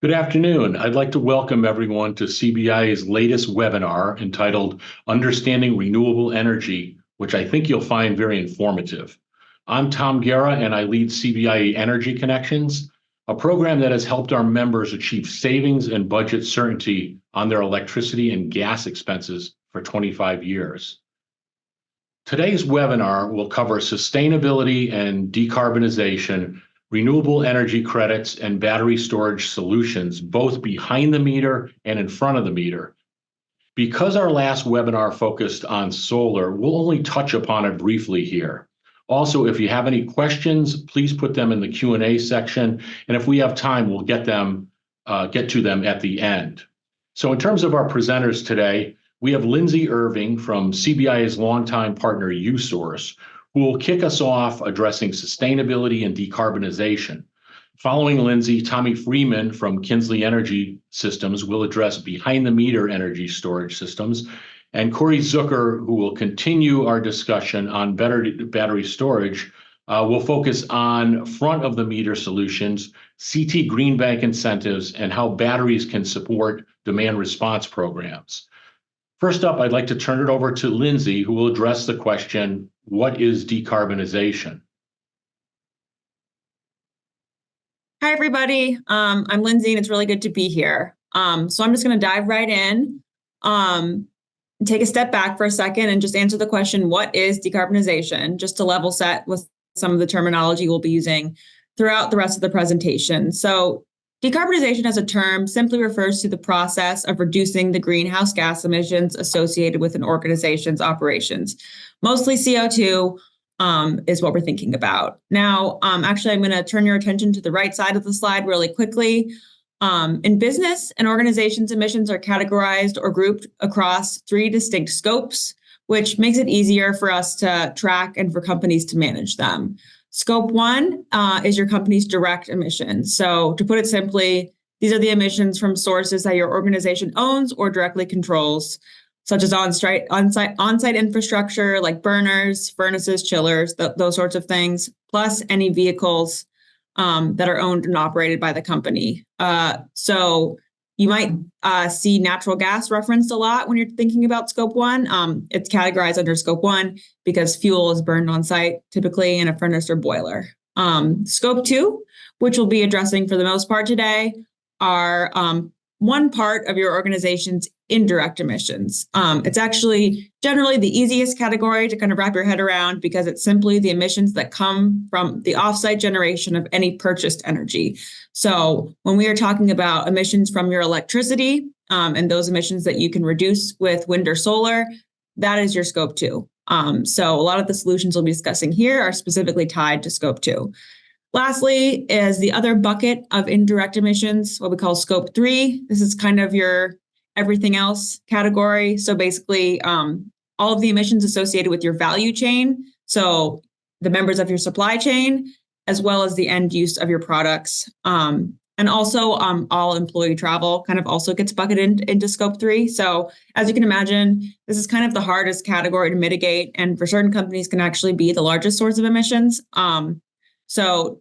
Good afternoon. I'd like to welcome everyone to CBIA's latest webinar entitled Understanding Renewable Energy, which I think you'll find very informative. I'm Tom Guerra, and I lead CBIA Energy Connections, a program that has helped our members achieve savings and budget certainty on their electricity and gas expenses for 25 years. Today's webinar will cover sustainability and decarbonization, renewable energy credits, and battery storage solutions, both behind the meter and in front of the meter. Because our last webinar focused on solar, we'll only touch upon it briefly here. Also, if you have any questions, please put them in the Q&A section, and if we have time, we'll get to them at the end. So in terms of our presenters today, we have Lindsay Irving from CBIA's longtime partner, USource, who will kick us off addressing sustainability and decarbonization. Following Lindsay, Tommy Freeman from Kinsley Energy Systems will address behind-the-meter energy storage systems, and Corey Zucker, who will continue our discussion on battery storage, will focus on front-of-the-meter solutions, CT Green Bank incentives, and how batteries can support demand response programs. First up, I'd like to turn it over to Lindsay, who will address the question, what is decarbonization? Hi, everybody. I'm Lindsay, and it's really good to be here. So I'm just going to dive right in, take a step back for a second, and just answer the question, what is decarbonization? Just to level set with some of the terminology we'll be using throughout the rest of the presentation. So decarbonization as a term simply refers to the process of reducing the greenhouse gas emissions associated with an organization's operations. Mostly CO2 is what we're thinking about. Now, actually, I'm going to turn your attention to the right side of the slide really quickly. In business, an organization's emissions are categorized or grouped across 3 distinct scopes, which makes it easier for us to track and for companies to manage them. Scope 1 is your company's direct emissions. So to put it simply, these are the emissions from sources that your organization owns or directly controls, such as on-site infrastructure like burners, furnaces, chillers, those sorts of things, plus any vehicles that are owned and operated by the company. So you might see natural gas referenced a lot when you're thinking about Scope 1. It's categorized under Scope 1 because fuel is burned on site, typically in a furnace or boiler. Scope 2, which we'll be addressing for the most part today, are one part of your organization's indirect emissions. It's actually generally the easiest category to kind of wrap your head around because it's simply the emissions that come from the offsite generation of any purchased energy. So when we are talking about emissions from your electricity and those emissions that you can reduce with wind or solar, that is your Scope 2. So a lot of the solutions we'll be discussing here are specifically tied to Scope 2. Lastly is the other bucket of indirect emissions, what we call Scope 3. This is kind of your everything else category. So basically, all of the emissions associated with your value chain, so the members of your supply chain, as well as the end use of your products. And also all employee travel kind of also gets bucketed into Scope 3. So as you can imagine, this is kind of the hardest category to mitigate, and for certain companies can actually be the largest source of emissions. So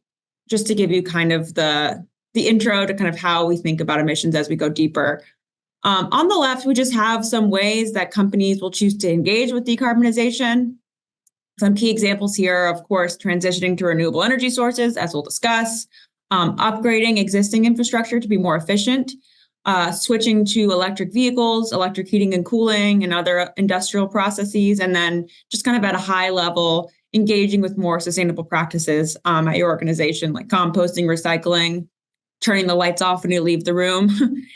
just to give you kind of the intro to kind of how we think about emissions as we go deeper. On the left, we just have some ways that companies will choose to engage with decarbonization. Some key examples here are, of course, transitioning to renewable energy sources, as we'll discuss, upgrading existing infrastructure to be more efficient, switching to electric vehicles, electric heating and cooling, and other industrial processes, and then just kind of at a high level, engaging with more sustainable practices at your organization, like composting, recycling, turning the lights off when you leave the room,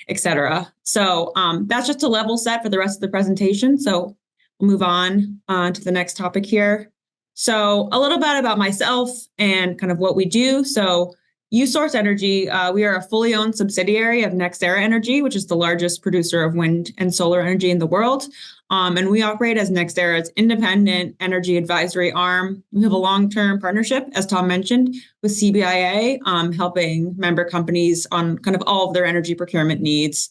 et cetera. So that's just a level set for the rest of the presentation. So we'll move on to the next topic here. So a little bit about myself and kind of what we do. So USource Energy, we are a fully owned subsidiary of NextEra Energy, which is the largest producer of wind and solar energy in the world. And we operate as NextEra's independent energy advisory arm. We have a long-term partnership, as Tom mentioned, with CBIA, helping member companies on kind of all of their energy procurement needs.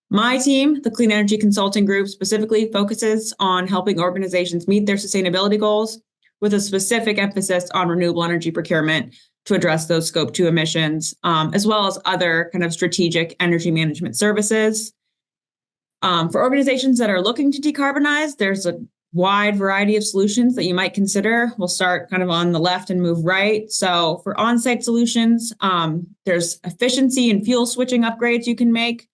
My team, the Clean Energy Consulting Group, specifically focuses on helping organizations meet their sustainability goals with a specific emphasis on renewable energy procurement, to address those scope 2 emissions, as well as other kind of strategic energy management services. For organizations that are looking to decarbonize, there's a wide variety of solutions that you might consider. We'll start kind of on the left and move right. So for on-site solutions, there's efficiency and fuel switching upgrades you can make.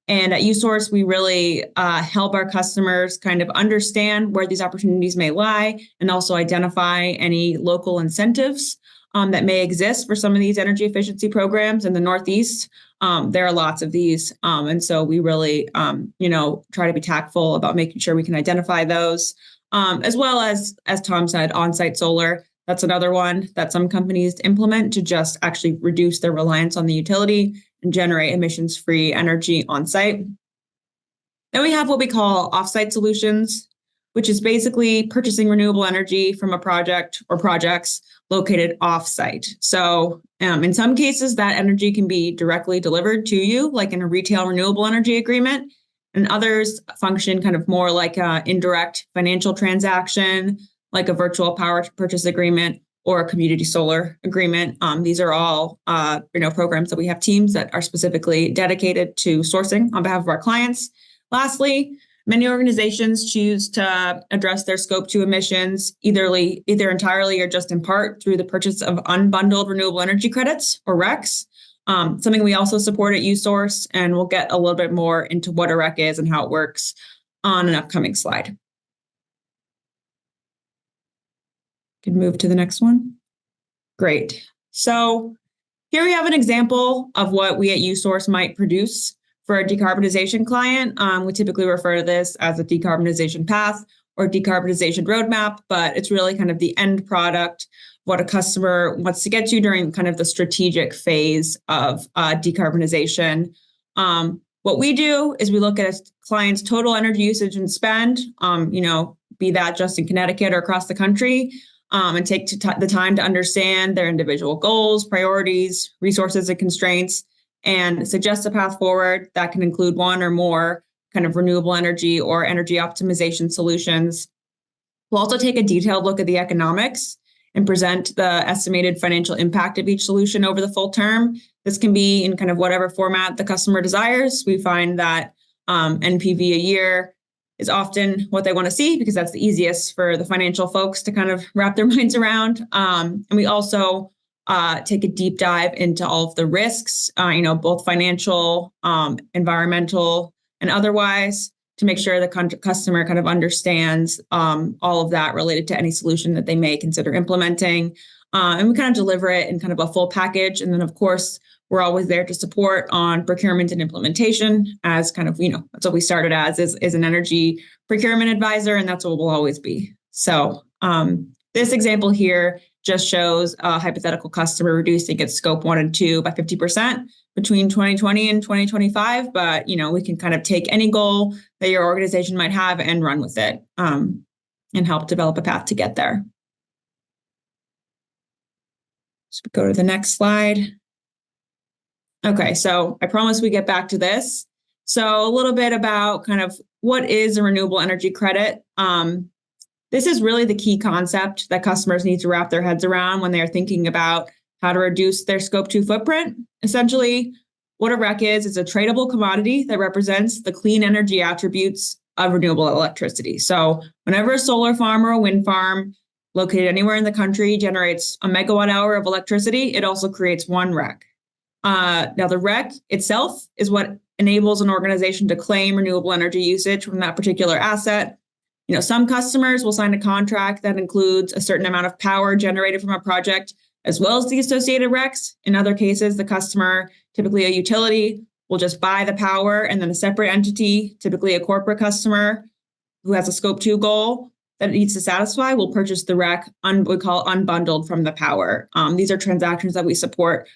And at USource, we really help our customers kind of understand where these opportunities may lie and also identify any local incentives that may exist for some of these energy efficiency programs in the Northeast. There are lots of these. And so we really, try to be tactful about making sure we can identify those, as well as Tom said, on-site solar. That's another one that some companies implement to just actually reduce their reliance on the utility and generate emissions-free energy on-site. Then we have what we call off-site solutions, which is basically purchasing renewable energy from a project or projects located off-site. So in some cases, that energy can be directly delivered to you, like in a retail renewable energy agreement, and others function kind of more like an indirect financial transaction, like a virtual power purchase agreement or a community solar agreement. These are all programs that we have teams that are specifically dedicated to sourcing on behalf of our clients. Lastly, many organizations choose to address their scope 2 emissions either entirely or just in part through the purchase of unbundled renewable energy credits or RECs, something we also support at USource, and we'll get a little bit more into what a REC is and how it works on an upcoming slide. Can move to the next one. Great. So here we have an example of what we at USource might produce for a decarbonization client. We typically refer to this as a decarbonization path or decarbonization roadmap, but it's really kind of the end product, what a customer wants to get to during kind of the strategic phase of decarbonization. What we do is we look at a client's total energy usage and spend, be that just in Connecticut or across the country, and take the time to understand their individual goals, priorities, resources, and constraints, and suggest a path forward that can include one or more kind of renewable energy or energy optimization solutions. We'll also take a detailed look at the economics and present the estimated financial impact of each solution over the full term. This can be in kind of whatever format the customer desires. We find that NPV a year is often what they want to see because that's the easiest for the financial folks to kind of wrap their minds around. And we also take a deep dive into all of the risks, both financial, environmental, and otherwise, to make sure the customer kind of understands all of that related to any solution that they may consider implementing. And we kind of deliver it in kind of a full package. And then, of course, we're always there to support on procurement and implementation as kind of, that's what we started as is an energy procurement advisor, and that's what we'll always be. So this example here just shows a hypothetical customer reducing its scope 1 and 2 by 50% between 2020 and 2025. But, we can kind of take any goal that your organization might have and run with it and help develop a path to get there. So go to the next slide. Okay, so I promise we get back to this. So a little bit about kind of what is a renewable energy credit. This is really the key concept that customers need to wrap their heads around when they are thinking about how to reduce their scope 2 footprint. Essentially, what a REC is a tradable commodity that represents the clean energy attributes of renewable electricity. So whenever a solar farm or a wind farm located anywhere in the country generates a megawatt hour of electricity, it also creates one REC. Now, the REC itself is what enables an organization to claim renewable energy usage from that particular asset. Some customers will sign a contract that includes a certain amount of power generated from a project, as well as the associated RECs. In other cases, the customer, typically a utility, will just buy the power, and then a separate entity, typically a corporate customer who has a scope 2 goal that it needs to satisfy, will purchase the REC, we call unbundled from the power. These are transactions that we support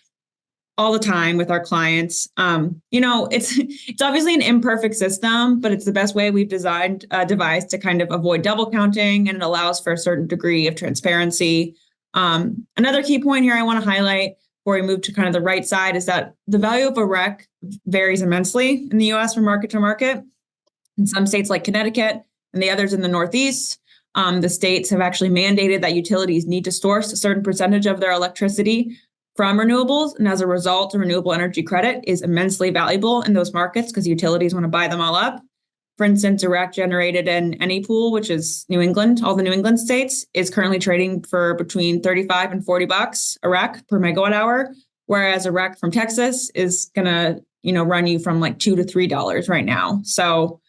all the time with our clients. It's obviously an imperfect system, but it's the best way we've devised to kind of avoid double counting, and it allows for a certain degree of transparency. Another key point here I want to highlight before we move to kind of the right side is that the value of a REC varies immensely in the US from market to market. In some states like Connecticut and the others in the Northeast, The states have actually mandated that utilities need to source a certain percentage of their electricity from renewables. And as a result, a renewable energy credit is immensely valuable in those markets because utilities want to buy them all up. For instance, a REC generated in any pool, which is New England, all the New England states, is currently trading for between 35 and $40 a REC per megawatt hour, whereas a REC from Texas is going to, run you from like $2 to $3 right now. So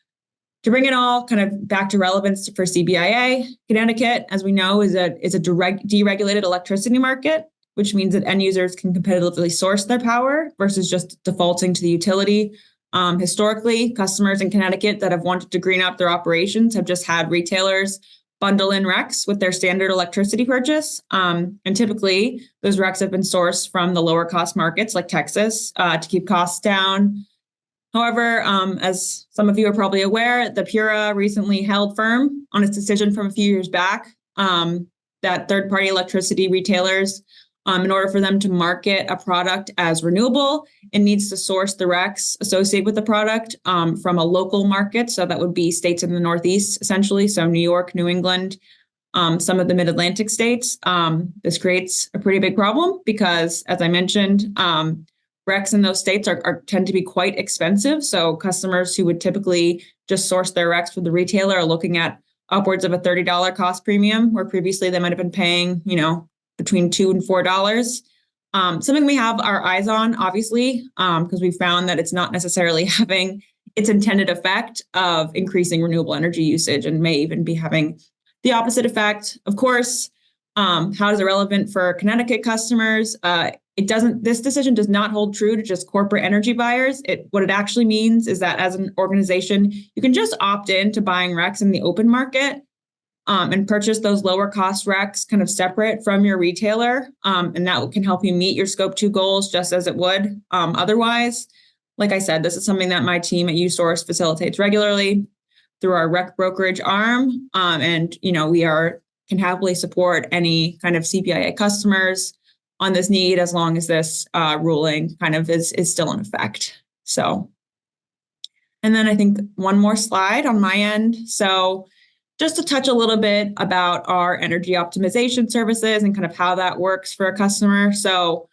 to bring it all kind of back to relevance for CBIA, Connecticut, as we know, is a deregulated electricity market, which means that end users can competitively source their power versus just defaulting to the utility. Historically, customers in Connecticut that have wanted to green up their operations have just had retailers bundle in RECs with their standard electricity purchase. And typically, those RECs have been sourced from the lower cost markets like Texas to keep costs down. However, as some of you are probably aware, the PURA recently held firm on its decision from a few years back that third-party electricity retailers, in order for them to market a product as renewable, it needs to source the RECs associated with the product from a local market. So that would be states in the Northeast, essentially. So New York, New England, some of the mid-Atlantic states. This creates a pretty big problem because, as I mentioned, RECs in those states tend to be quite expensive. So customers who would typically just source their RECs from the retailer are looking at upwards of a $30 cost premium, where previously they might have been paying, between $2 and $4. Something we have our eyes on, obviously, because we found that it's not necessarily having its intended effect of increasing renewable energy usage and may even be having the opposite effect. Of course, how is it relevant for Connecticut customers? This decision does not hold true to just corporate energy buyers. What it actually means is that as an organization, you can just opt in to buying RECs in the open market and purchase those lower cost RECs kind of separate from your retailer. And that can help you meet your Scope 2 goals just as it would otherwise. Like I said, this is something that my team at USource facilitates regularly through our REC brokerage arm. And we can happily support any kind of CBIA customers on this need as long as this ruling kind of is still in effect. So, and then I think one more slide on my end. So just to touch a little bit about our energy optimization services and kind of how that works for a customer. So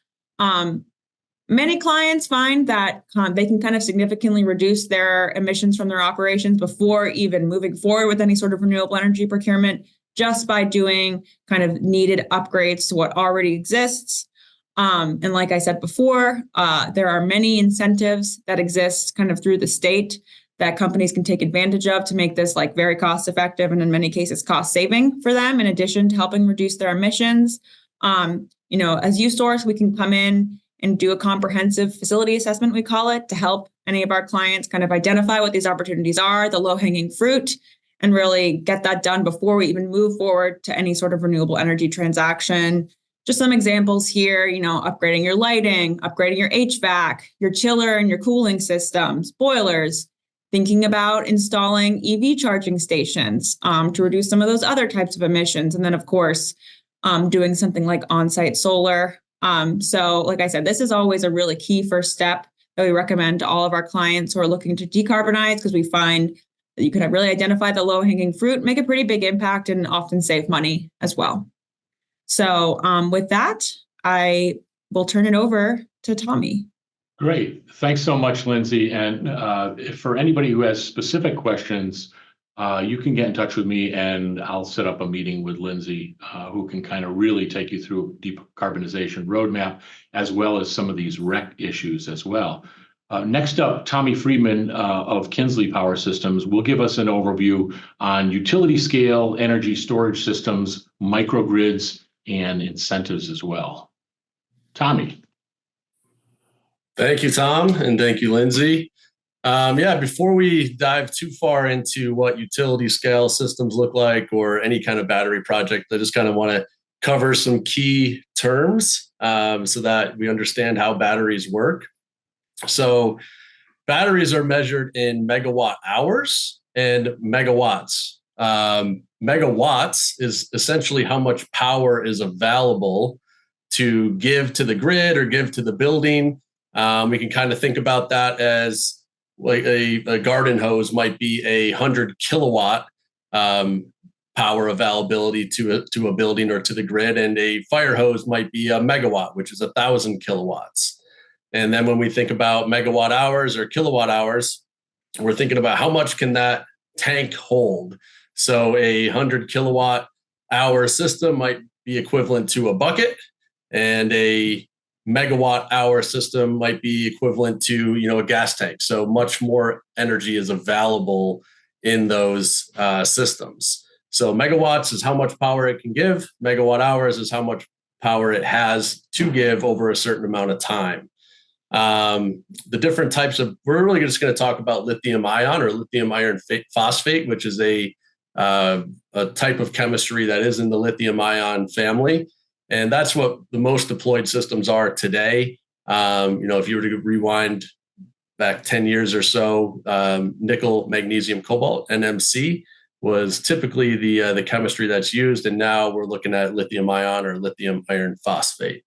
many clients find that they can kind of significantly reduce their emissions from their operations before even moving forward with any sort of renewable energy procurement, just by doing kind of needed upgrades to what already exists. And like I said before, there are many incentives that exist kind of through the state that companies can take advantage of to make this like very cost effective and in many cases cost saving for them, in addition to helping reduce their emissions. As USource, we can come in and do a comprehensive facility assessment, we call it, to help any of our clients kind of identify what these opportunities are, the low-hanging fruit, and really get that done before we even move forward to any sort of renewable energy transaction. Just some examples here, upgrading your lighting, upgrading your HVAC, your chiller and your cooling systems, boilers, thinking about installing EV charging stations to reduce some of those other types of emissions. And then, of course, doing something like on-site solar. So like I said, this is always a really key first step that we recommend to all of our clients who are looking to decarbonize, because we find that you can really identify the low-hanging fruit, make a pretty big impact, and often save money as well. So with that, I will turn it over to Tommy. Great. Thanks so much, Lindsay. And for anybody who has specific questions, you can get in touch with me and I'll set up a meeting with Lindsay, who can kind of really take you through a decarbonization roadmap, as well as some of these REC issues as well. Next up, Tommy Freeman of Kinsley Power Systems will give us an overview on utility scale energy storage systems, microgrids, and incentives as well. Tommy. Thank you, Tom, and thank you, Lindsay. Before we dive too far into what utility scale systems look like or any kind of battery project, I just kind of want to cover some key terms so that we understand how batteries work. So batteries are measured in megawatt hours and megawatts. Megawatts is essentially how much power is available to give to the grid or give to the building. We can kind of think about that as like a garden hose might be 100 kilowatt power availability to a building or to the grid. And a fire hose might be a megawatt, which is 1,000 kilowatts. And then when we think about megawatt hours or kilowatt hours, we're thinking about how much can that tank hold. So a 100 kilowatt hour system might be equivalent to a bucket, and a megawatt hour system might be equivalent to, a gas tank. So much more energy is available in those systems. So megawatts is how much power it can give. Megawatt hours is how much power it has to give over a certain amount of time. The different types of, we're really just going to talk about lithium ion or lithium iron phosphate, which is a type of chemistry that is in the lithium ion family. And that's what the most deployed systems are today. If you were to rewind back 10 years or so, nickel, magnesium, cobalt, NMC was typically the chemistry that's used. And now we're looking at lithium ion or lithium iron phosphate.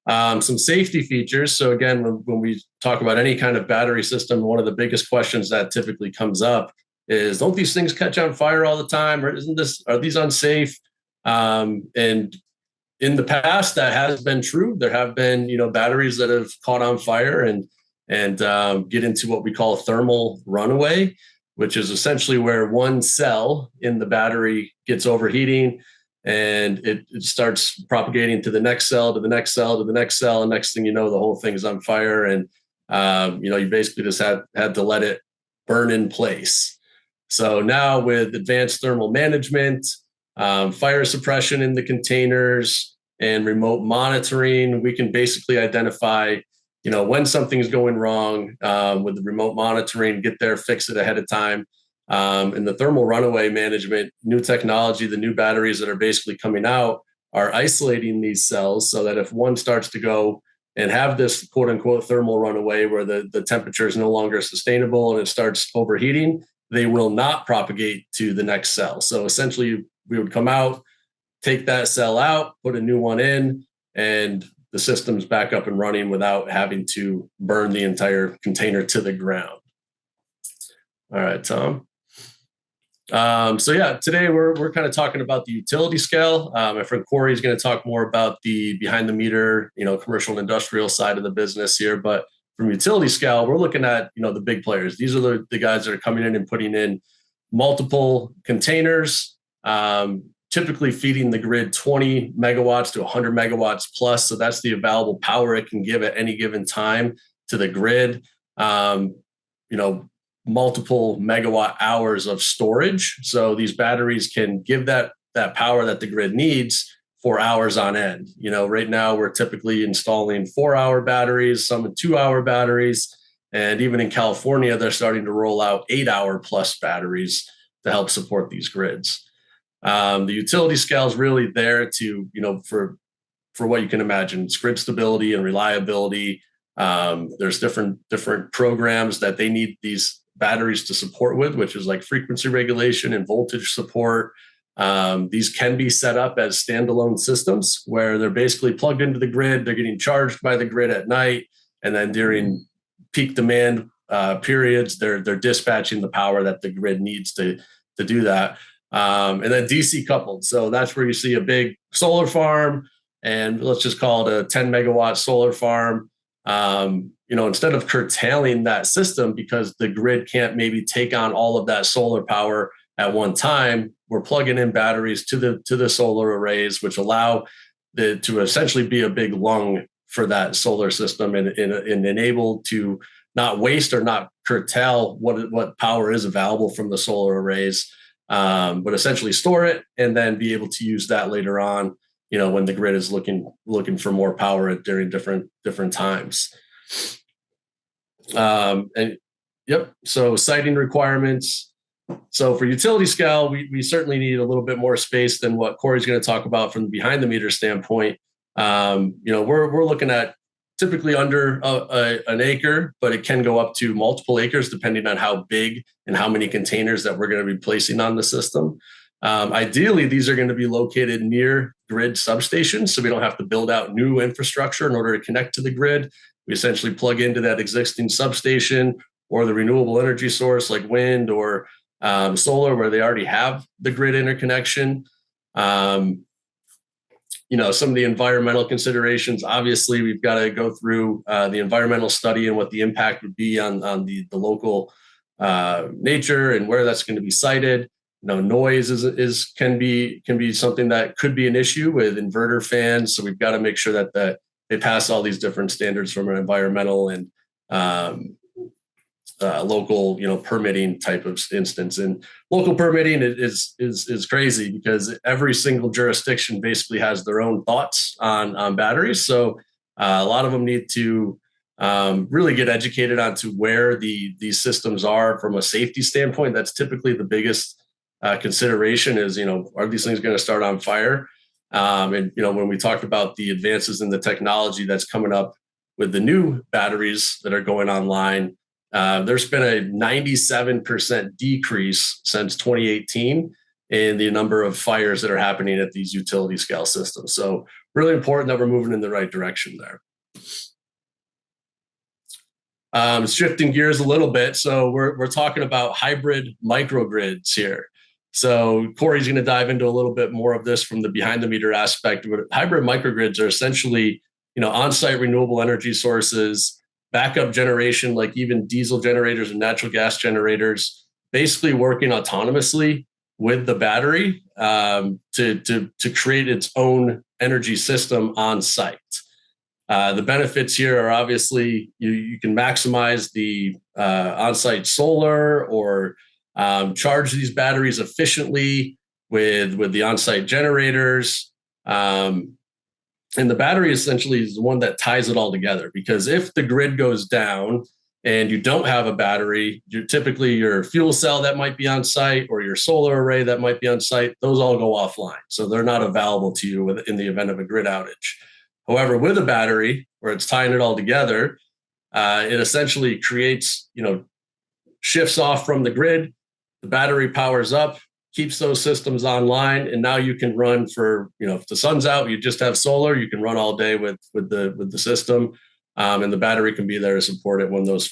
Some safety features. So again, when we talk about any kind of battery system, one of the biggest questions that typically comes up is, don't these things catch on fire all the time? Or are these unsafe? And in the past, that has been true. There have been, batteries that have caught on fire and get into what we call thermal runaway, which is essentially where one cell in the battery gets overheating, and it starts propagating to the next cell, to the next cell, to the next cell. And next thing you know, the whole thing's on fire. And, you basically just had to let it burn in place. So now with advanced thermal management, fire suppression in the containers, and remote monitoring, we can basically identify, when something's going wrong with the remote monitoring, get there, fix it ahead of time. And the thermal runaway management, new technology, the new batteries that are basically coming out are isolating these cells so that if one starts to go and have this quote unquote thermal runaway where the temperature is no longer sustainable and it starts overheating, they will not propagate to the next cell. So essentially we would come out, take that cell out, put a new one in, and the system's back up and running without having to burn the entire container to the ground. All right, Tom. Today we're kind of talking about the utility scale. My friend Corey is going to talk more about the behind the meter, commercial and industrial side of the business here. But from utility scale, we're looking at, the big players. These are the guys that are coming in and putting in multiple containers, typically feeding the grid 20 megawatts to 100 megawatts plus. So that's the available power it can give at any given time to the grid. Multiple megawatt hours of storage. So these batteries can give that power that the grid needs for hours on end. Right now we're typically installing 4-hour batteries, some 2-hour batteries, and even in California, they're starting to roll out 8-hour plus batteries to help support these grids. The utility scale is really there to, for what you can imagine, it's grid stability and reliability. There's different programs that they need these batteries to support with, which is like frequency regulation and voltage support. These can be set up as standalone systems where they're basically plugged into the grid. They're getting charged by the grid at night, and then during peak demand periods, they're dispatching the power that the grid needs to do that. And then DC coupled. So that's where you see a big solar farm, and let's just call it a 10 megawatt solar farm. Instead of curtailing that system because the grid can't maybe take on all of that solar power at one time, we're plugging in batteries to the solar arrays, which allow to essentially be a big lung for that solar system and enable to not waste or not curtail what power is available from the solar arrays, but essentially store it and then be able to use that later on, when the grid is looking for more power during different times. So siting requirements. So for utility scale, we certainly need a little bit more space than what Corey's going to talk about from the behind the meter standpoint. We're looking at typically under an acre, but it can go up to multiple acres depending on how big and how many containers that we're going to be placing on the system. Ideally, these are going to be located near grid substations, so we don't have to build out new infrastructure in order to connect to the grid. We essentially plug into that existing substation or the renewable energy source like wind or solar where they already have the grid interconnection. Some of the environmental considerations, obviously, we've got to go through the environmental study and what the impact would be on the local nature and where that's going to be sited. Noise can be something that could be an issue with inverter fans. So we've got to make sure that they pass all these different standards from an environmental and local, permitting type of instance. And local permitting is crazy because every single jurisdiction basically has their own thoughts on batteries. So a lot of them need to really get educated onto where these systems are from a safety standpoint. That's typically the biggest consideration is, are these things going to start on fire? And when we talked about the advances in the technology that's coming up with the new batteries that are going online, there's been a 97% decrease since 2018 in the number of fires that are happening at these utility scale systems. So really important that we're moving in the right direction there. Shifting gears a little bit. So we're talking about hybrid microgrids here. So Corey's going to dive into a little bit more of this from the behind the meter aspect. But hybrid microgrids are essentially, on-site renewable energy sources, backup generation, like even diesel generators and natural gas generators, basically working autonomously with the battery to create its own energy system on site. The benefits here are obviously you can maximize the on-site solar or charge these batteries efficiently with the on-site generators. And the battery essentially is the one that ties it all together, because if the grid goes down and you don't have a battery, typically your fuel cell that might be on site or your solar array that might be on site, those all go offline. So they're not available to you in the event of a grid outage. However, with a battery where it's tying it all together, it essentially creates, shifts off from the grid. The battery powers up, keeps those systems online, and now you can run for, if the sun's out, you just have solar, you can run all day with the system, and the battery can be there to support it when those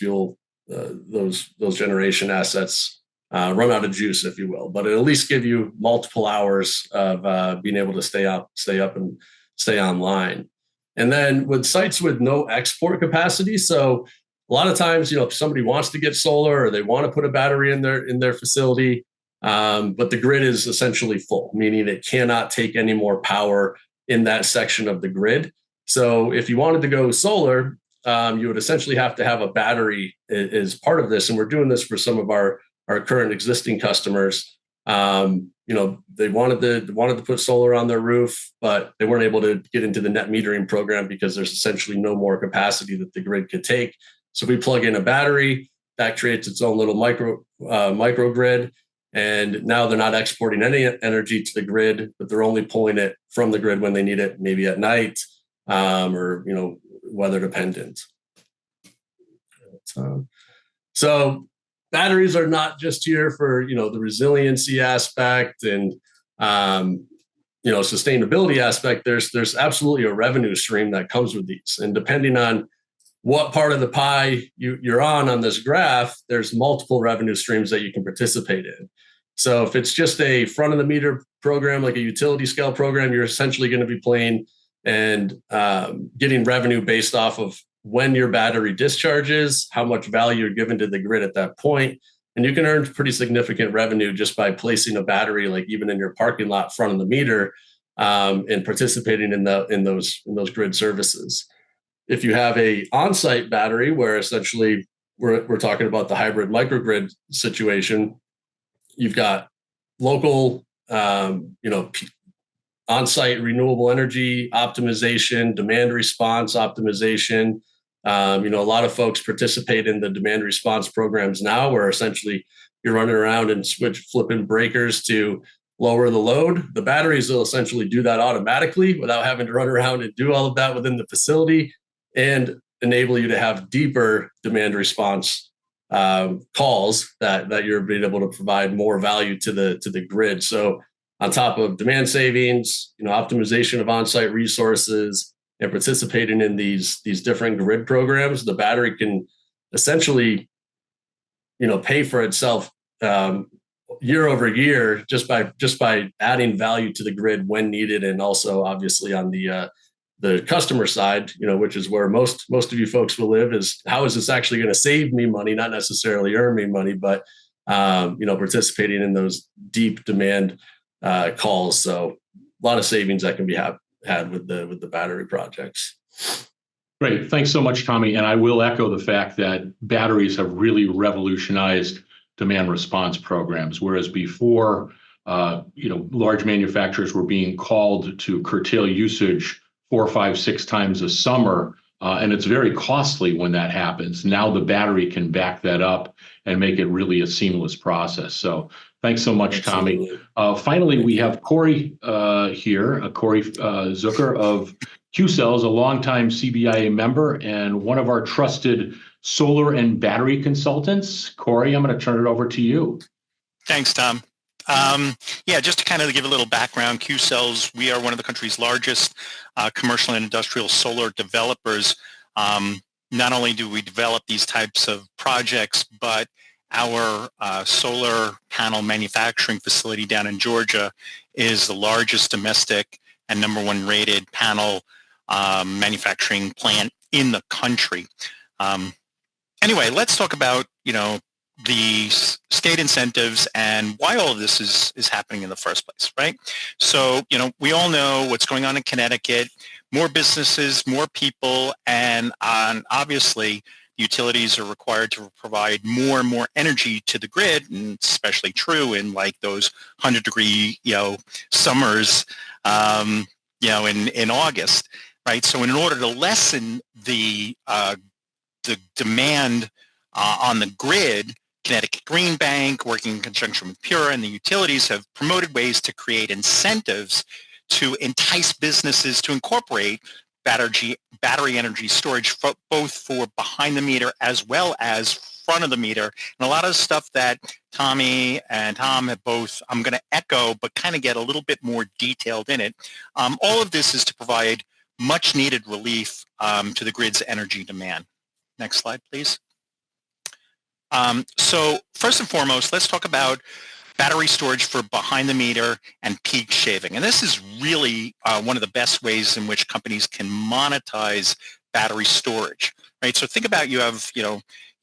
those generation assets run out of juice, if you will. But it'll at least give you multiple hours of being able to stay up and stay online. And then with sites with no export capacity, so a lot of times, if somebody wants to get solar or they want to put a battery in their facility, but the grid is essentially full, meaning it cannot take any more power in that section of the grid. So if you wanted to go solar, you would essentially have to have a battery as part of this. And we're doing this for some of our current existing customers. They wanted to put solar on their roof, but they weren't able to get into the net metering program because there's essentially no more capacity that the grid could take. So if we plug in a battery, that creates its own little microgrid. And now they're not exporting any energy to the grid, but they're only pulling it from the grid when they need it, maybe at night, or weather dependent. So batteries are not just here for the resiliency aspect and sustainability aspect. There's absolutely a revenue stream that comes with these, and depending on what part of the pie you're on this graph, there's multiple revenue streams that you can participate in. So if it's just a front of the meter program, like a utility scale program, you're essentially going to be playing and getting revenue based off of when your battery discharges, how much value you're given to the grid at that point. And you can earn pretty significant revenue just by placing a battery, like even in your parking lot front of the meter, and participating in those grid services. If you have a on-site battery, where essentially we're talking about the hybrid microgrid situation, you've got local, on-site renewable energy optimization, demand response optimization. A lot of folks participate in the demand response programs now, where essentially you're running around and flipping breakers to lower the load. The batteries will essentially do that automatically without having to run around and do all of that within the facility, and enable you to have deeper demand response calls that you're being able to provide more value to the grid. So on top of demand savings, optimization of on-site resources, and participating in these different grid programs, the battery can essentially, pay for itself year over year just by adding value to the grid when needed, and also obviously on the customer side, which is where most of you folks will live, is how is this actually going to save me money, not necessarily earn me money, but participating in those deep demand calls. So a lot of savings that can be had with the battery projects. Great. Thanks so much, Tommy. And I will echo the fact that batteries have really revolutionized demand response programs, whereas before, large manufacturers were being called to curtail usage 4, 5, 6 times a summer, and it's very costly when that happens. Now the battery can back that up and make it really a seamless process. So thanks so much, Absolutely. Tommy. Finally, we have Corey here, Corey Zucker of Qcells, a longtime CBIA member and one of our trusted solar and battery consultants. Corey, I'm going to turn it over to you. Thanks, Tom. Just to kind of give a little background, Qcells, we are one of the country's largest commercial and industrial solar developers. Not only do we develop these types of projects, but our solar panel manufacturing facility down in Georgia is the largest domestic and #1 rated panel manufacturing plant in the country. Anyway, let's talk about, the state incentives and why all of this is happening in the first place, right? So, we all know what's going on in Connecticut, more businesses, more people, and obviously utilities are required to provide more and more energy to the grid, and especially true in like those 100-degree, summers, in August, right? So in order to lessen the demand on the grid, Connecticut Green Bank, working in conjunction with PURA and the utilities, have promoted ways to create incentives to entice businesses to incorporate battery energy storage, both for behind the meter as well as front of the meter. And a lot of the stuff that Tommy and Tom have both, I'm going to echo, but kind of get a little bit more detailed in it. All of this is to provide much needed relief to the grid's energy demand. Next slide, please. So first and foremost, let's talk about battery storage for behind the meter and peak shaving. And this is really one of the best ways in which companies can monetize battery storage, right? So think about, you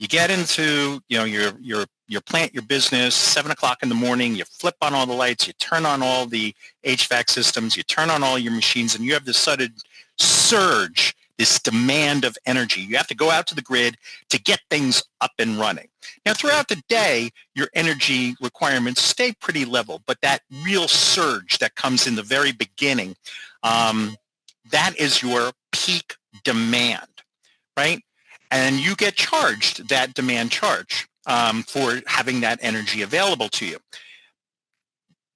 get into, your plant, your business, 7 o'clock in the morning, you flip on all the lights, you turn on all the HVAC systems, you turn on all your machines, and you have this sudden surge, this demand of energy. You have to go out to the grid to get things up and running. Now, throughout the day, your energy requirements stay pretty level, but that real surge that comes in the very beginning, that is your peak demand, right? And you get charged that demand charge for having that energy available to you.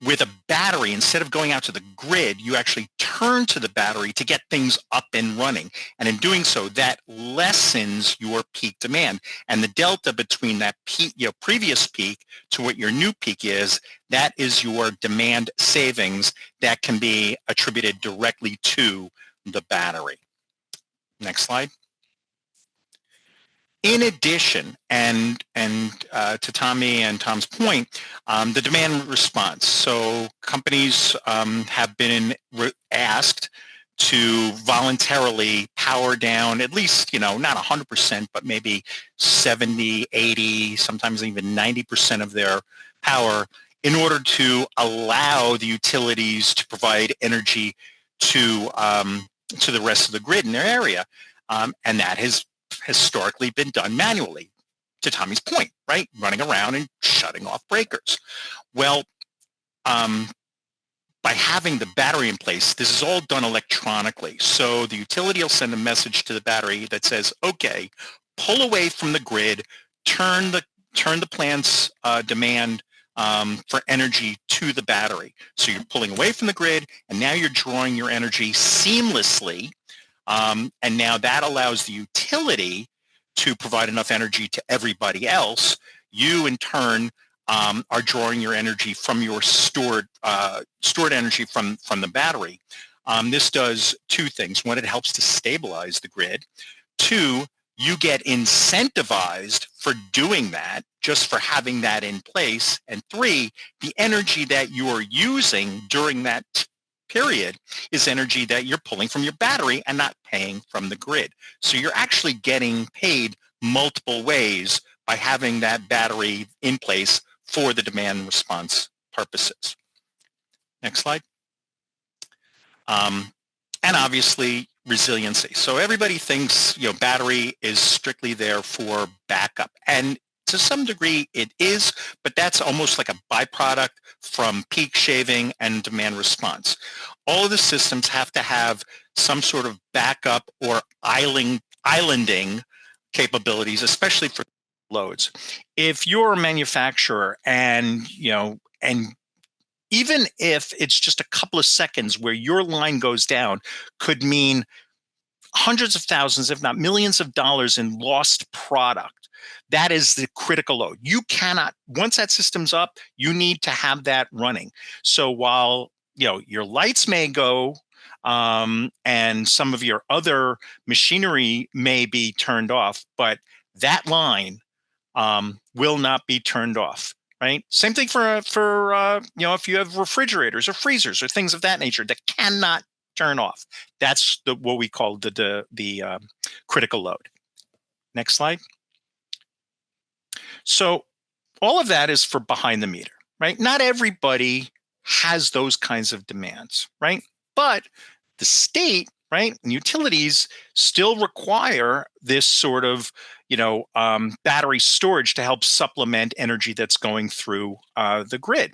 With a battery, instead of going out to the grid, you actually turn to the battery to get things up and running. And in doing so, that lessens your peak demand. And the delta between that peak, previous peak to what your new peak is, that is your demand savings that can be attributed directly to the battery. Next slide. In addition, and to Tommy and Tom's point, the demand response. So companies have been asked to voluntarily power down at least, not 100%, but maybe 70, 80, sometimes even 90% of their power in order to allow the utilities to provide energy to the rest of the grid in their area. And that has historically been done manually, to Tommy's point, right? Running around and shutting off breakers. Well, by having the battery in place, this is all done electronically. So the utility will send a message to the battery that says, okay, pull away from the grid, turn the plant's demand for energy to the battery. So you're pulling away from the grid, and now you're drawing your energy seamlessly. And now that allows the utility to provide enough energy to everybody else. You, in turn, are drawing your energy from your stored energy from the battery. This does two things. One, it helps to stabilize the grid. Two, you get incentivized for doing that just for having that in place. And 3, the energy that you're using during that period is energy that you're pulling from your battery and not paying from the grid. So you're actually getting paid multiple ways by having that battery in place for the demand response purposes. Next slide. And obviously resiliency. So everybody thinks, battery is strictly there for backup. And to some degree it is, but that's almost like a byproduct from peak shaving and demand response. All of the systems have to have some sort of backup or islanding capabilities, especially for loads. If you're a manufacturer and even if it's just a couple of seconds where your line goes down, could mean hundreds of thousands, if not millions of dollars in lost product. That is the critical load. You cannot, once that system's up, you need to have that running. So while your lights may go and some of your other machinery may be turned off, but that line will not be turned off. Right. Same thing for if you have refrigerators or freezers or things of that nature that cannot turn off. That's what we call the critical load. Next slide. So all of that is for behind the meter, right? Not everybody has those kinds of demands, right? But the state, right, and utilities still require this sort of battery storage to help supplement energy that's going through the grid.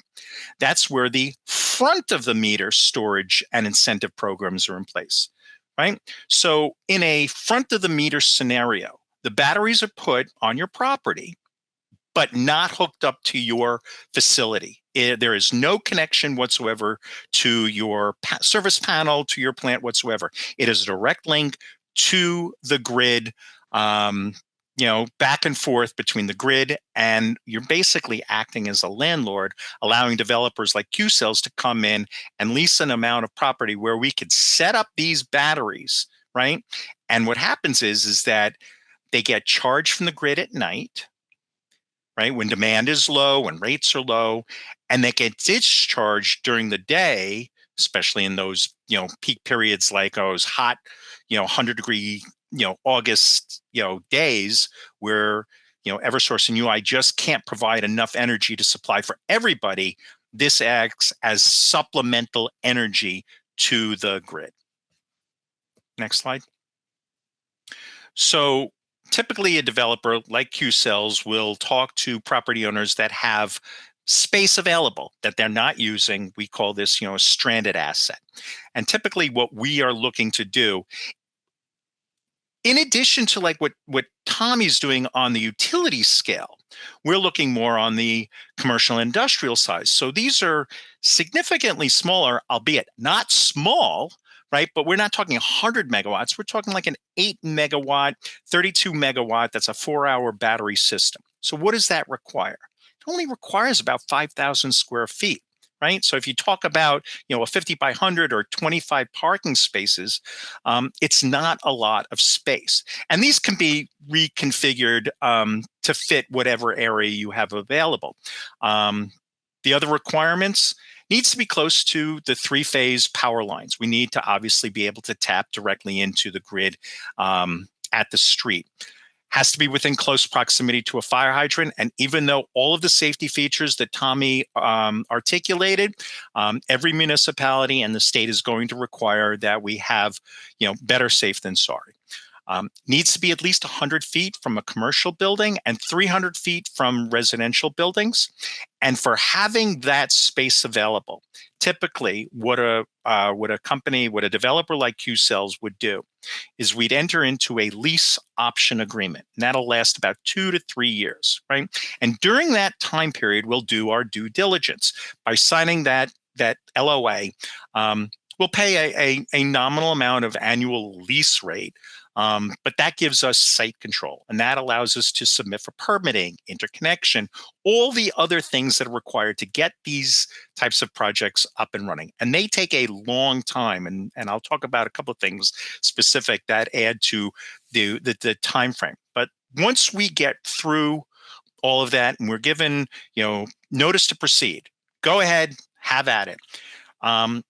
That's where the front of the meter storage and incentive programs are in place, right? So in a front of the meter scenario, the batteries are put on your property, but not hooked up to your facility. There is no connection whatsoever to your service panel, to your plant whatsoever. It is a direct link to the grid, back and forth between the grid, and you're basically acting as a landlord, allowing developers like Qcells to come in and lease an amount of property where we could set up these batteries, right? And what happens is that they get charged from the grid at night, right? When demand is low, when rates are low, and they get discharged during the day, especially in those, peak periods like those hot, 100-degree, August, days where, Eversource and UI just can't provide enough energy to supply for everybody. This acts as supplemental energy to the grid. Next slide. So typically a developer like Qcells will talk to property owners that have space available that they're not using. We call this, a stranded asset. And typically what we are looking to do, in addition to like what Tommy's doing on the utility scale, we're looking more on the commercial industrial size. So these are significantly smaller, albeit not small, right? But we're not talking 100 megawatts. We're talking like an 8 megawatt, 32 megawatt. That's a 4-hour battery system. So what does that require? It only requires about 5,000 square feet, right? So if you talk about, a 50 by 100 or 25 parking spaces, it's not a lot of space. And these can be reconfigured to fit whatever area you have available. The other requirements needs to be close to the 3-phase power lines. We need to obviously be able to tap directly into the grid at the street. Has to be within close proximity to a fire hydrant. And even though all of the safety features that Tommy articulated, every municipality and the state is going to require that we have, better safe than sorry. Needs to be at least 100 feet from a commercial building and 300 feet from residential buildings. And for having that space available, typically what a developer like Qcells would do is we'd enter into a lease option agreement. And that'll last about 2 to 3 years, right? And during that time period, we'll do our due diligence. By signing that LOA, we'll pay a nominal amount of annual lease rate. But that gives us site control, and that allows us to submit for permitting, interconnection, all the other things that are required to get these types of projects up and running. And they take a long time, and I'll talk about a couple of things specific that add to the time frame. But once we get through all of that, and we're given, notice to proceed. Go ahead, have at it. A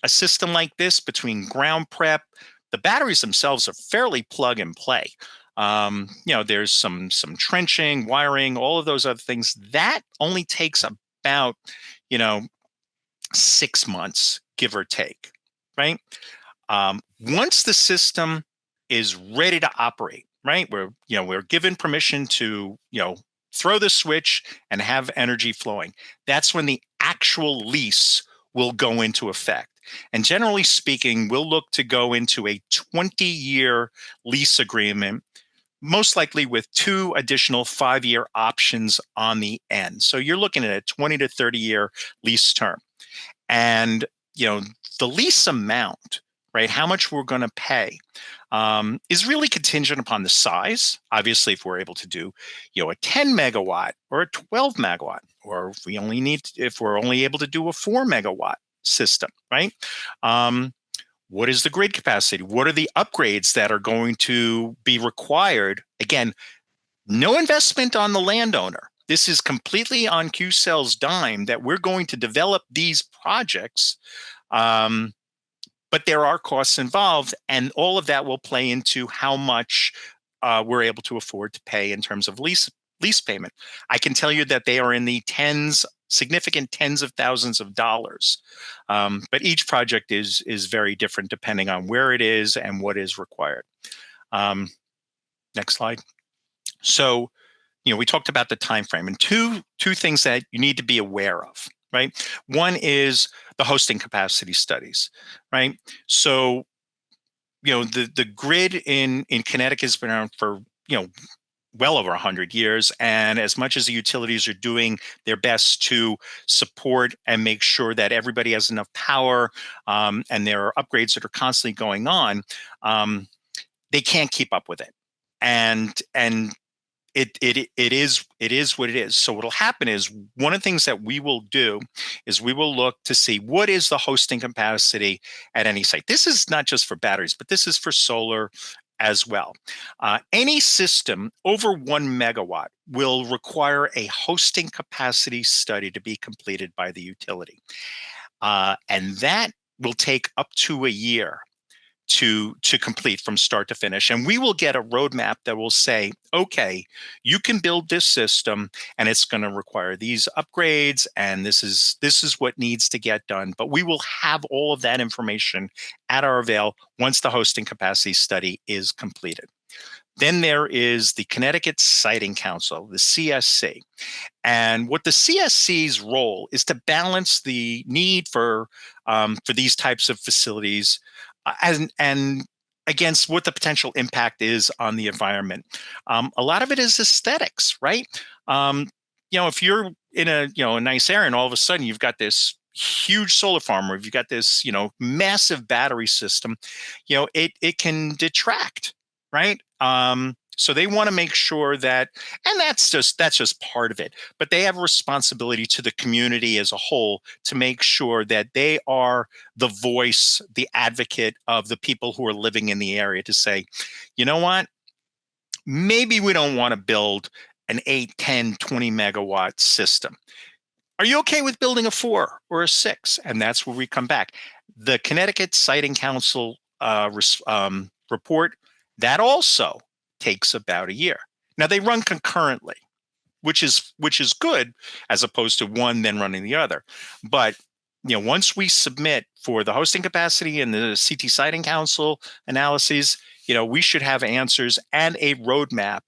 system like this, between ground prep, the batteries themselves are fairly plug and play. There's some trenching, wiring, all of those other things. That only takes about, 6 months, give or take, right? Once the system is ready to operate, right? We're given permission to, throw the switch and have energy flowing. That's when the actual lease will go into effect. And generally speaking, we'll look to go into a 20-year lease agreement, most likely with 2 additional 5-year options on the end. So you're looking at a 20 to 30-year lease term. And, the lease amount, right, how much we're going to pay, is really contingent upon the size. Obviously, if we're able to do, a 10 megawatt or a 12 megawatt, or if we're only able to do a 4 megawatt system, right? What is the grid capacity? What are the upgrades that are going to be required? Again, no investment on the landowner. This is completely on Qcells' dime that we're going to develop these projects. But there are costs involved, and all of that will play into how much we're able to afford to pay in terms of lease payment. I can tell you that they are in the significant tens of thousands of dollars. But each project is very different depending on where it is and what is required. Next slide. So, we talked about the time frame, and two things that you need to be aware of, right? One is the hosting capacity studies, right? So, the grid in Connecticut has been around for, well over 100 years. And as much as the utilities are doing their best to support and make sure that everybody has enough power, and there are upgrades that are constantly going on, they can't keep up with it. And it is what it is. So what'll happen is, one of the things that we will do is we will look to see what is the hosting capacity at any site. This is not just for batteries, but this is for solar as well. Any system over 1 megawatt will require a hosting capacity study to be completed by the utility. And that will take up to a year to complete from start to finish. And we will get a roadmap that will say, okay, you can build this system and it's going to require these upgrades, and this is what needs to get done. But we will have all of that information at our avail once the hosting capacity study is completed. Then there is the Connecticut Siting Council, the CSC. And what the CSC's role is to balance the need for these types of facilities and against what the potential impact is on the environment. A lot of it is aesthetics, right? If you're in a nice area and all of a sudden you've got this huge solar farm, or if you've got this, massive battery system, it can detract, right? So they want to make sure that, and that's just part of it, but they have a responsibility to the community as a whole to make sure that they are the voice, the advocate of the people who are living in the area, to say, you know what, maybe we don't want to build an 8, 10, 20 megawatt system. Are you okay with building a 4 or a 6? And that's where we come back. The Connecticut Siting Council report, that also takes about a year. Now they run concurrently, which is good, as opposed to one then running the other. But once we submit for the hosting capacity and the CT Siting Council analyses, we should have answers and a roadmap,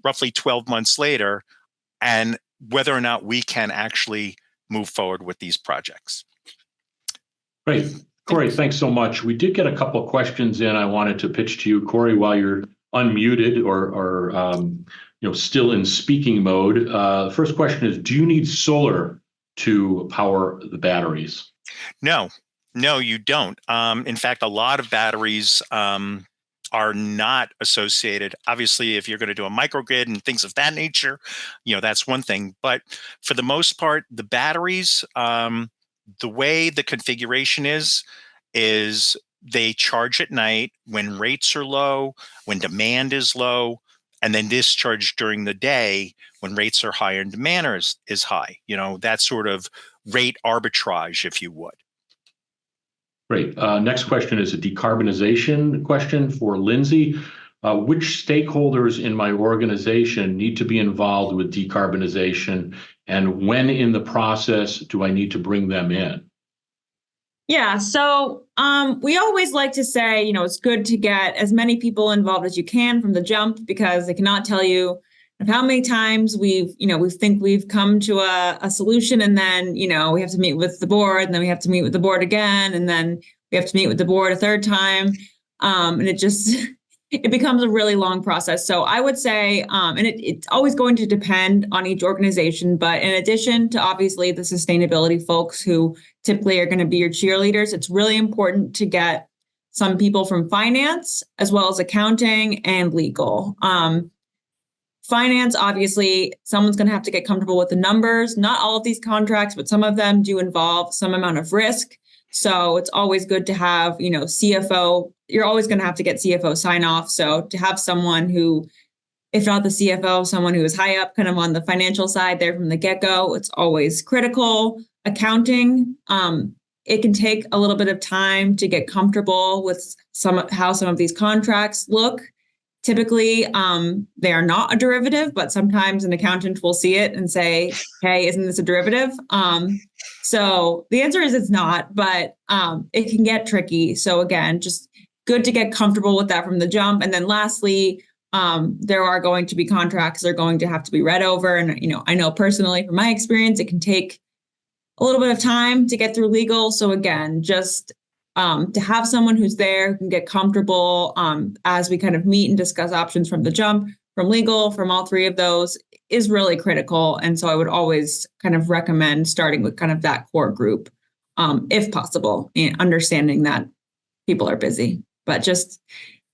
roughly 12 months later, and whether or not we can actually move forward with these projects. Great. Corey, thanks so much. We did get a couple of questions in I wanted to pitch to you, Corey, while you're unmuted or still in speaking mode. The first question is, do you need solar to power the batteries? No, you don't. In fact, a lot of batteries are not associated. Obviously, if you're going to do a microgrid and things of that nature, that's one thing. But for the most part, the batteries, the way the configuration is they charge at night when rates are low, when demand is low. and then discharge during the day when rates are higher and demand is high. That sort of rate arbitrage, if you would. Great. Next question is a decarbonization question for Lindsay. Which stakeholders in my organization need to be involved with decarbonization, and when in the process do I need to bring them in? Yeah, so we always like to say, it's good to get as many people involved as you can from the jump, because they cannot tell you how many times we think we've come to a solution, and then, we have to meet with the board, and then we have to meet with the board again, and then we have to meet with the board a third time. And it becomes a really long process. So I would say, and it's always going to depend on each organization, but in addition to obviously the sustainability folks who typically are going to be your cheerleaders, it's really important to get some people from finance as well as accounting and legal. Finance, obviously, someone's going to have to get comfortable with the numbers. Not all of these contracts, but some of them do involve some amount of risk. So it's always good to have, CFO. You're always going to have to get CFO sign off. So to have someone who, if not the CFO, someone who is high up kind of on the financial side there from the get-go, it's always critical. Accounting, it can take a little bit of time to get comfortable with how some of these contracts look. Typically, they are not a derivative, but sometimes an accountant will see it and say, hey, isn't this a derivative? So the answer is it's not, but it can get tricky. So again, just good to get comfortable with that from the jump. And then lastly, there are going to be contracts that are going to have to be read over. And, I know personally from my experience, it can take a little bit of time to get through legal. So again, just to have someone who's there who can get comfortable as we kind of meet and discuss options from the jump, from legal, from all three of those is really critical. And so I would always kind of recommend starting with kind of that core group, if possible, and understanding that people are busy, but just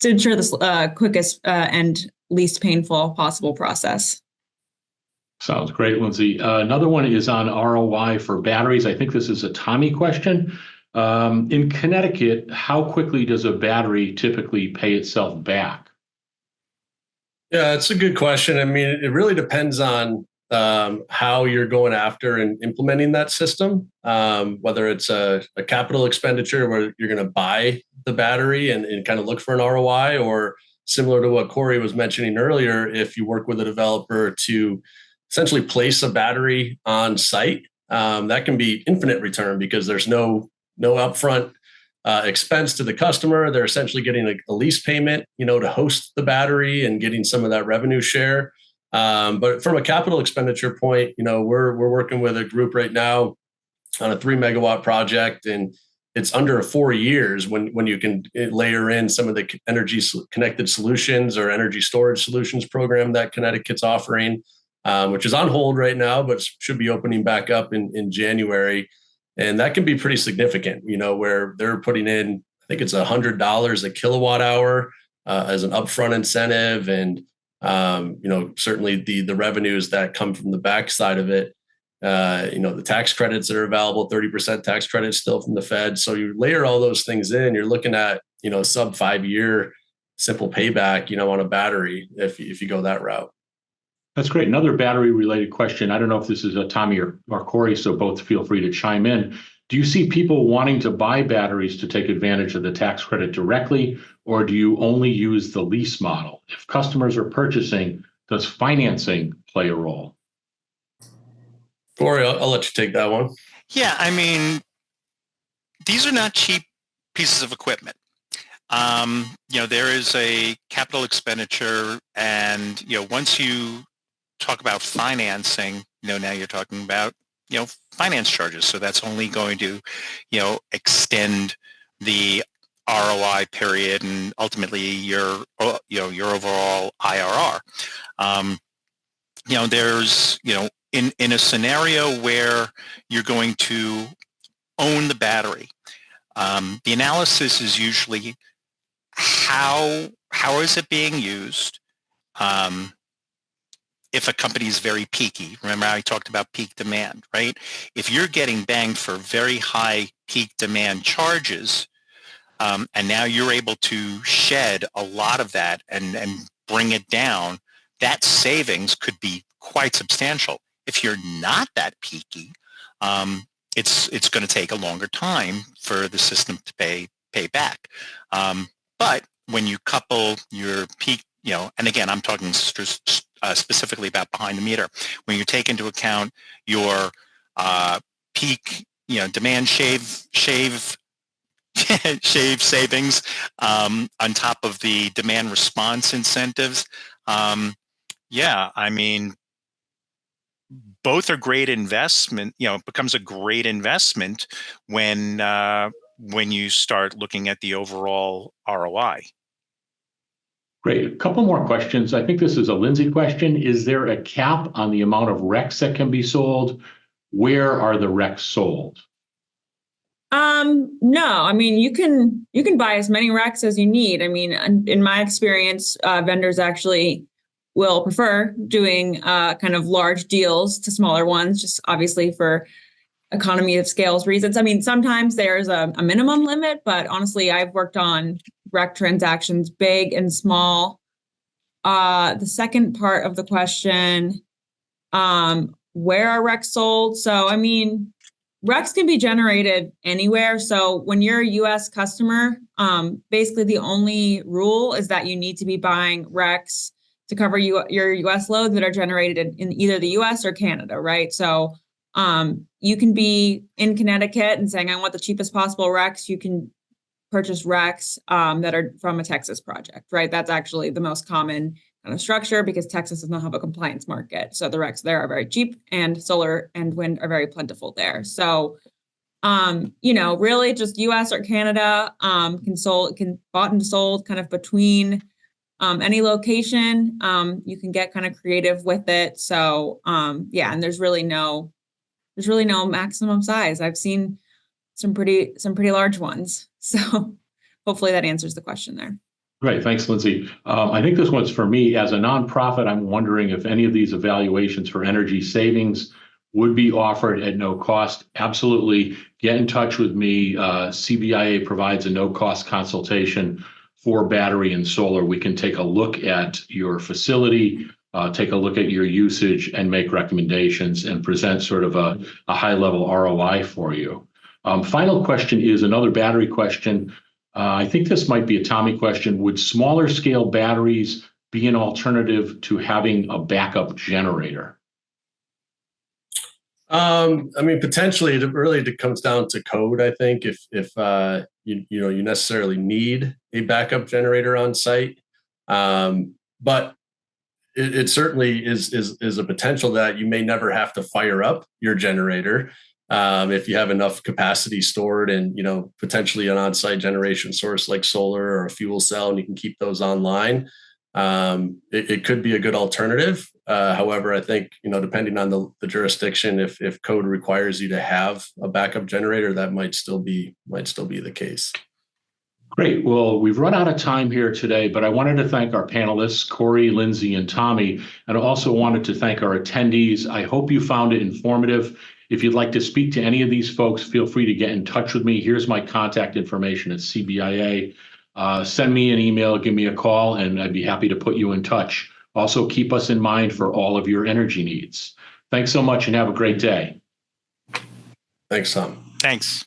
to ensure the quickest and least painful possible process. Sounds great, Lindsay. Another one is on ROI for batteries. I think this is a Tommy question. In Connecticut, how quickly does a battery typically pay itself back? Yeah, it's a good question. I mean, it really depends on how you're going after and implementing that system, whether it's a capital expenditure where you're going to buy the battery and kind of look for an ROI, or similar to what Corey was mentioning earlier, if you work with a developer to essentially place a battery on site, that can be infinite return because there's no upfront expense to the customer. They're essentially getting a lease payment, to host the battery and getting some of that revenue share. But from a capital expenditure point, we're working with a group right now on a 3 megawatt project, and it's under 4 years when you can layer in some of the energy connected solutions or energy storage solutions program that Connecticut's offering, which is on hold right now, but should be opening back up in January. And that can be pretty significant, where they're putting in, I think it's $100 a kilowatt hour as an upfront incentive. And, certainly the revenues that come from the backside of it, the tax credits that are available, 30% tax credits still from the Fed. So you layer all those things in, you're looking at, sub 5-year simple payback, on a battery if you go that route. That's great. Another battery related question. I don't know if this is a Tommy or Corey, so both feel free to chime in. Do you see people wanting to buy batteries to take advantage of the tax credit directly, or do you only use the lease model? If customers are purchasing, does financing play a role? Corey, I'll let you take that one. Yeah, I mean, these are not cheap pieces of equipment. There is a capital expenditure, and, once you talk about financing, now you're talking about, finance charges. So that's only going to, extend the ROI period and ultimately your overall IRR. There's, in a scenario where you're going to own the battery, the analysis is usually how is it being used? If a company is very peaky, remember I talked about peak demand, right? If you're getting banged for very high peak demand charges, and now you're able to shed a lot of that and bring it down that savings could be quite substantial. If you're not that peaky, it's going to take a longer time for the system to pay back. But when you couple your peak, and again, I'm talking specifically about behind the meter, when you take into account your peak, demand shave savings on top of the demand response incentives. I mean, both are great investment. It becomes a great investment when you start looking at the overall ROI. Great. A couple more questions. I think this is a Lindsay question. Is there a cap on the amount of RECs that can be sold? Where are the RECs sold? No, I mean, you can buy as many RECs as you need. I mean, in my experience, vendors actually will prefer doing kind of large deals to smaller ones, just obviously for economy of scales reasons. I mean, sometimes there's a minimum limit, but honestly, I've worked on REC transactions, big and small. The second part of the question, where are RECs sold? So, I mean, RECs can be generated anywhere. So when you're a US customer, basically the only rule is that you need to be buying RECs to cover your US loads that are generated in either the US or Canada, right? So you can be in Connecticut and saying, I want the cheapest possible RECs. You can purchase RECs that are from a Texas project, right? That's actually the most common kind of structure because Texas does not have a compliance market. So the RECs there are very cheap and solar and wind are very plentiful there. So, really just US or Canada can bought and sold kind of between any location. You can get kind of creative with it. So, and there's really no maximum size. I've seen some pretty large ones. So hopefully that answers the question there. Great. Thanks, Lindsay. I think this one's for me. As a nonprofit, I'm wondering if any of these evaluations for energy savings would be offered at no cost. Absolutely. Get in touch with me. CBIA provides a no-cost consultation for battery and solar. We can take a look at your facility, take a look at your usage, and make recommendations and present sort of a high-level ROI for you. Final question is another battery question. I think this might be a Tommy question. Would smaller scale batteries be an alternative to having a backup generator? I mean, potentially, it comes down to code. I think if you necessarily need a backup generator on site, but it certainly is a potential that you may never have to fire up your generator. If you have enough capacity stored and, potentially an on-site generation source like solar or a fuel cell, and you can keep those online, it could be a good alternative. However, I think, depending on the jurisdiction, if code requires you to have a backup generator, that might still be the case. Great. Well, we've run out of time here today, but I wanted to thank our panelists, Corey, Lindsay, and Tommy, and I also wanted to thank our attendees. I hope you found it informative. If you'd like to speak to any of these folks, feel free to get in touch with me. Here's my contact information at CBIA. Send me an email, give me a call, and I'd be happy to put you in touch. Also, keep us in mind for all of your energy needs. Thanks so much and have a great day. Thanks, Tom. Thanks.